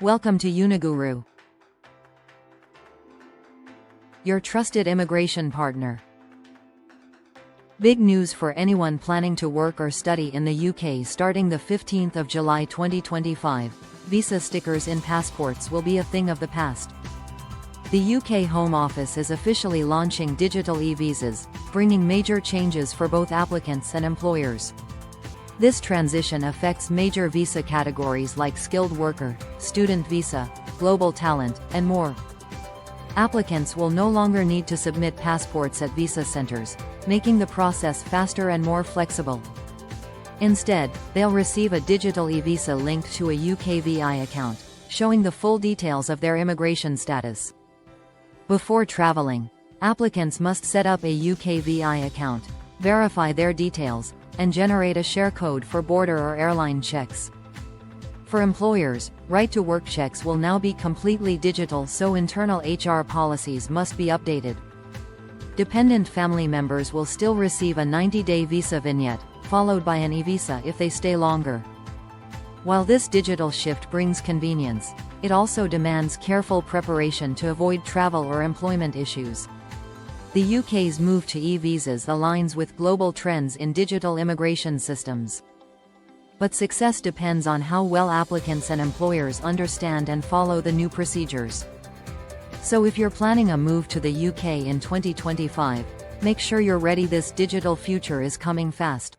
Welcome to Uniguru, your trusted immigration partner. Big news for anyone planning to work or study in the UK starting the 15th of July 2025. Visa stickers in passports will be a thing of the past. The UK Home Office is officially launching digital eVisas, bringing major changes for both applicants and employers. This transition affects major visa categories like skilled worker, student visa, global talent, and more. Applicants will no longer need to submit passports at visa centers, making the process faster and more flexible. Instead, they'll receive a digital eVisa linked to a UKVI account, showing the full details of their immigration status. Before traveling, applicants must set up a UKVI account, verify their details, and generate a share code for border or airline checks. For employers, right-to-work checks will now be completely digital, so internal HR policies must be updated. Dependent family members will still receive a 90-day visa vignette, followed by an eVisa if they stay longer. While this digital shift brings convenience, it also demands careful preparation to avoid travel or employment issues. The UK's move to eVisas aligns with global trends in digital immigration systems. But success depends on how well applicants and employers understand and follow the new procedures. So if you're planning a move to the UK in 2025, make sure you're ready. This digital future is coming fast.